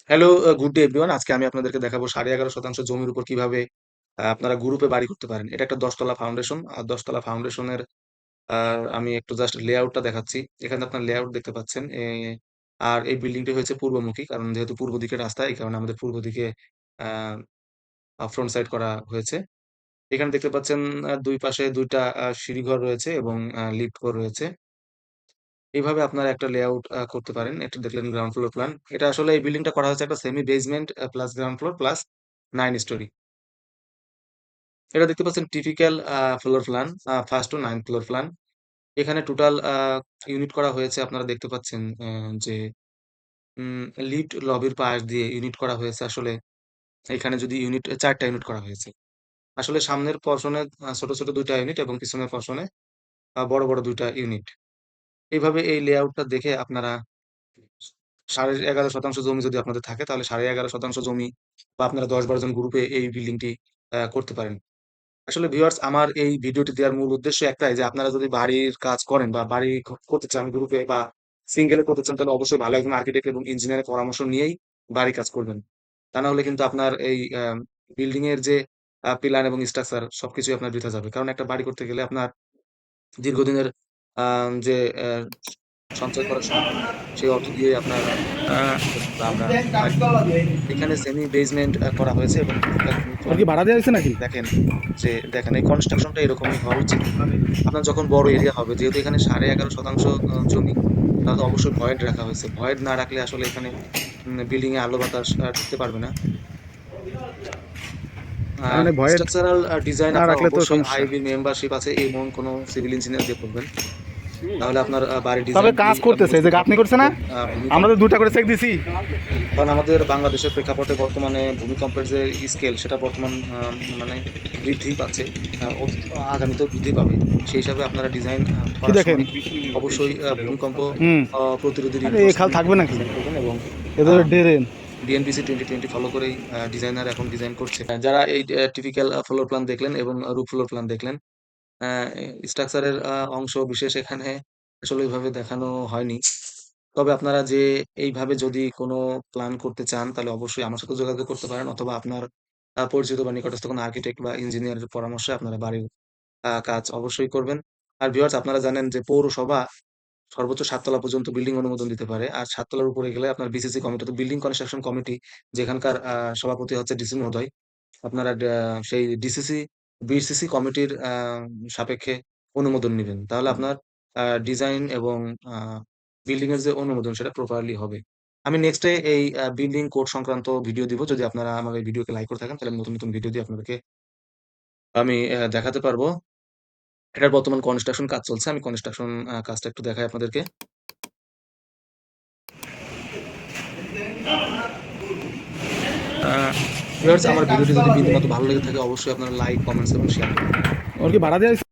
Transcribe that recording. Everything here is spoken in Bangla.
Hello, good day everyone. আজকে আমি আপনাদেরকে দেখাবো 11.5% জমির উপর কিভাবে আপনারা গ্রুপে বাড়ি করতে পারেন। এটা একটা 10 তলা ফাউন্ডেশন। আর 10 তলা ফাউন্ডেশনের আমি একটু জাস্ট লেআউটটা দেখাচ্ছি। এখানে আপনার লেআউট দেখতে পাচ্ছেন। আর এই বিল্ডিংটি হয়েছে পূর্বমুখী। কারণ যেহেতু পূর্ব দিকের রাস্তা, এই কারণে আমাদের পূর্ব দিকে ফ্রন্ট সাইড করা হয়েছে। এখানে দেখতে পাচ্ছেন ২ পাশে ২ টা সিঁড়িঘর রয়েছে এবং লিফট ঘর রয়েছে। এভাবে আপনারা একটা লেআউট করতে পারেন। এটা দেখলেন গ্রাউন্ড ফ্লোর প্ল্যান। এটা আসলে এই বিল্ডিংটা করা হয়েছে একটা semi basement plus ground floor plus 9 storey. এটা দেখতে পাচ্ছেন typical floor plan, 1st to 9th floor plan. এখানে টোটাল ইউনিট করা হয়েছে আপনারা দেখতে পাচ্ছেন যে লিফট লবির পাশ দিয়ে ইউনিট করা হয়েছে আসলে এখানে যদি ইউনিট ৪ টা ইউনিট করা হয়েছে। আসলে সামনের পর্শনে ছোট, ছোট ২ টা ইউনিট এবং পিছনের পর্শনে বড়, বড় ২ টা ইউনিট। এইভাবে এই লেআউটটা দেখে আপনারা 11.5% জমি যদি আপনাদের থাকে তাহলে 11.5% জমি বা আপনারা ১০-১২ জন গ্রুপে এই বিল্ডিংটি করতে পারেন। আসলে ভিউয়ার্স আমার এই ভিডিওটি দেওয়ার মূল উদ্দেশ্য একটাই যে আপনারা যদি বাড়ির কাজ করেন বা বাড়ি করতে চান গ্রুপে বা সিঙ্গেল এ করতে চান তাহলে অবশ্যই ভালো একজন আর্কিটেক্ট এবং ইঞ্জিনিয়ারের পরামর্শ নিয়েই বাড়ি কাজ করবেন। তা না হলে কিন্তু আপনার এই বিল্ডিং এর যে প্ল্যান এবং স্ট্রাকচার সবকিছুই আপনার বৃথা যাবে। কারণ একটা বাড়ি করতে গেলে আপনার দীর্ঘদিনের যে সঞ্চয় করা সম্পদ, সেই অর্থ দিয়ে আপনার করতে হবে আমরা বাড়ি করব। এখানে সেমি বেসমেন্ট করা হয়েছে এবং টোটাল ইউনিট ওর করা কি হয়েছে। ভাড়া দেওয়া হয়েছে নাকি? দেখেন দেখেন এই কনস্ট্রাকশনটা এরকমই হওয়া উচিত। আপনার যখন বড় এরিয়া হবে, যেহেতু এখানে 11.5% জমি, তাহলে অবশ্যই ভয়েড রাখা হয়েছে। ভয়েড না রাখলে আসলে এখানে বিল্ডিং এ আলো বাতাস ঢুকতে পারবে না। তার আর মানে ভয়ের স্ট্রাকচারাল ডিজাইন না আপনার রাখলে তো অবশ্যই সমস্যা। আইবি মেম্বারশিপ আছে এমন কোনো সিভিল ইঞ্জিনিয়ার দিয়ে করবেন। তাহলে আপনার বাড়ির তবে ডিজাইনটি কাজ করতেছে, এই বুঝতে যে গাঁথনি পারবেন করছে না, এবং আমরা ভূমিকম্প তো দুটা করে চেক দিছি। কারণ আমাদের বাংলাদেশের প্রেক্ষাপটে বর্তমানে ভূমিকম্পের যে স্কেল সেটা বর্তমান মানে বৃদ্ধি পাচ্ছে। আগামীতেও বৃদ্ধি পাবে। সেই হিসাবে আপনারা ডিজাইন কি করার দেখেন? সময় অবশ্যই ভূমিকম্প হুম। প্রতিরোধী আরে এ খাল reinforcement থাকবে নাকি? ডিজাইন করবেন এবং আ এদের ড্রেন। বিএনপিসি 2020 ফলো করেই ডিজাইনার এখন ডিজাইন করছে। যারা এই টিপিক্যাল ফ্লোর প্ল্যান দেখলেন এবং রুফ ফ্লোর প্ল্যান দেখলেন, আ স্ট্রাকচারের অংশ বিশেষ এখানে আসলে ওইভাবে দেখানো হয়নি। তবে আপনারা যে এইভাবে যদি কোনো প্ল্যান করতে চান তাহলে অবশ্যই আমার সাথে যোগাযোগ করতে পারেন অথবা আপনার পরিচিত বা নিকটস্থ কোনো আর্কিটেক্ট বা ইঞ্জিনিয়ারের পরামর্শে আপনারা বাড়ির কাজ অবশ্যই করবেন। আর ভিউয়ার্স আপনারা জানেন যে পৌরসভা সর্বোচ্চ ৭ তলা পর্যন্ত বিল্ডিং অনুমোদন দিতে পারে। আর ৭ তলার উপরে গেলে আপনার বিসিসি কমিটি অর্থাৎ বিল্ডিং কনস্ট্রাকশন কমিটি যেখানকার সভাপতি হচ্ছে ডিসি মহোদয়। আপনারা সেই বিসিসি কমিটির সাপেক্ষে অনুমোদন নিবেন। তাহলে আপনার ডিজাইন এবং আ বিল্ডিং এর যে অনুমোদন সেটা প্রপারলি হবে। আমি নেক্সট এ এই বিল্ডিং কোড সংক্রান্ত ভিডিও দিব। যদি আপনারা আমার এই ভিডিওকে লাইক করে থাকেন তাহলে আমি নতুন, নতুন ভিডিও দিয়ে আপনাদেরকে আমি দেখাতে পারবো। এটার বর্তমান কনস্ট্রাকশন কাজ চলছে। আমি কনস্ট্রাকশন কাজটা একটু দেখাই আপনাদেরকে। আ ভিউয়ার্স আমার ভিডিওটি যদি বিন্দুমাত্র ভালো লেগে থাকে অবশ্যই আপনারা লাইক, কমেন্টস এবং শেয়ার করবেন। ওর কি ভাড়া দেওয়া হয়েছে?